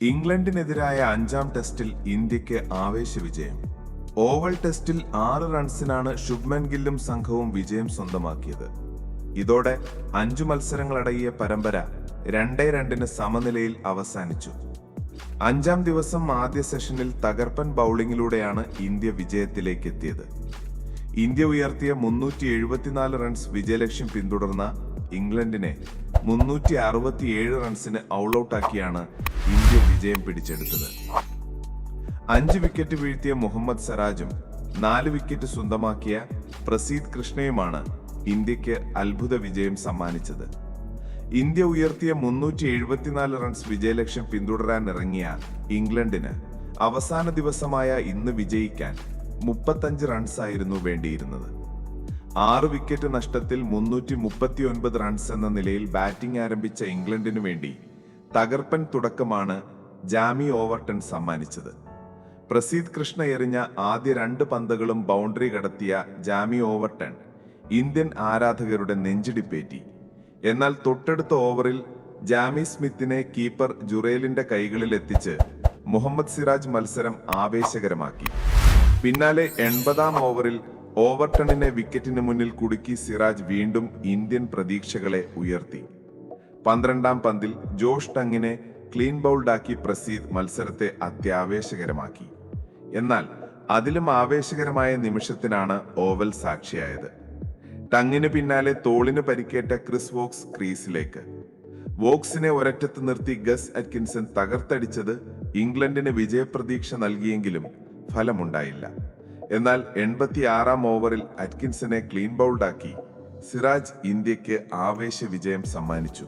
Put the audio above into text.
ഇംഗ്ലണ്ടിനെതിരായ 5-ാം ടെസ്റ്റിൽ ഇന്ത്യക്ക് ആവേശ വിജയം. ഓവൽ ടെസ്റ്റിൽ 6 റൺസിനാണ് ശുഭ്മൻ ഗില്ലും സംഘവും വിജയം സ്വന്തമാക്കിയത്. ഇതോടെ 5 മത്സരങ്ങളടങ്ങിയ പരമ്പര 2-2 സമനിലയിൽ അവസാനിച്ചു. 5-ാം ദിവസം ആദ്യ സെഷനിൽ തകർപ്പൻ ബൌളിംഗിലൂടെയാണ് ഇന്ത്യ വിജയത്തിലേക്ക് എത്തിയത്. ഇന്ത്യ ഉയർത്തിയ 374 റൺസ് വിജയലക്ഷ്യം പിന്തുടർന്ന ഇംഗ്ലണ്ടിനെ 367 റൺസിന് ഔട്ടാക്കിയാണ് ഇന്ത്യ വിജയം പിടിച്ചെടുത്തത്. 5 വിക്കറ്റ് വീഴ്ത്തിയ മുഹമ്മദ് സിറാജും 4 വിക്കറ്റ് സ്വന്തമാക്കിയ പ്രസീദ് കൃഷ്ണയുമാണ് ഇന്ത്യക്ക് അത്ഭുത വിജയം സമ്മാനിച്ചത്. ഇന്ത്യ ഉയർത്തിയ 374 റൺസ് വിജയലക്ഷ്യം പിന്തുടരാനിറങ്ങിയ ഇംഗ്ലണ്ടിന് അവസാന ദിവസമായ ഇന്ന് വിജയിക്കാൻ 35 റൺസായിരുന്നു വേണ്ടിയിരുന്നത്. 6 വിക്കറ്റ് നഷ്ടത്തിൽ 339 റൺസ് എന്ന നിലയിൽ ബാറ്റിംഗ് ആരംഭിച്ച ഇംഗ്ലണ്ടിനു വേണ്ടി തകർപ്പൻ തുടക്കമാണ് ജാമി ഓവർട്ടൺ സമ്മാനിച്ചത്. പ്രസീദ് കൃഷ്ണ എറിഞ്ഞ ആദ്യ 2 പന്തുകളും ബൗണ്ടറി കടത്തിയ ജാമി ഓവർട്ടൺ ഇന്ത്യൻ ആരാധകരുടെ നെഞ്ചിടിപ്പേറ്റി. എന്നാൽ തൊട്ടടുത്ത ഓവറിൽ ജാമി സ്മിത്തിനെ കീപ്പർ ജുറേലിന്റെ കൈകളിൽ എത്തിച്ച് മുഹമ്മദ് സിറാജ് മത്സരം ആവേശകരമാക്കി. പിന്നാലെ 80-ാം ഓവറിൽ ഓവർട്ടണിനെ വിക്കറ്റിന് മുന്നിൽ കുടുക്കി സിറാജ് വീണ്ടും ഇന്ത്യൻ പ്രതീക്ഷകളെ ഉയർത്തി. 12-ാം പന്തിൽ ജോഷ് ടങ്ങിനെ ക്ലീൻ ബൗൾഡാക്കി പ്രസീദ് മത്സരത്തെ അത്യാവേശകരമാക്കി. എന്നാൽ അതിലും ആവേശകരമായ നിമിഷത്തിനാണ് ഓവൽ സാക്ഷിയായത്. ടങ്ങിന് പിന്നാലെ തോളിന് പരിക്കേറ്റ ക്രിസ് വോക്സ് ക്രീസിലേക്ക്. വോക്സിനെ ഒരറ്റത്ത് നിർത്തി ഗസ് അറ്റ്കിൻസൺ തകർത്തടിച്ചത് ഇംഗ്ലണ്ടിന് വിജയപ്രതീക്ഷ നൽകിയെങ്കിലും ഫലമുണ്ടായില്ല. എന്നാൽ 86-ാം ഓവറിൽ അറ്റ്കിൻസനെ ക്ലീൻ ബൗൾഡാക്കി സിറാജ് ഇന്ത്യക്ക് ആവേശ വിജയം സമ്മാനിച്ചു.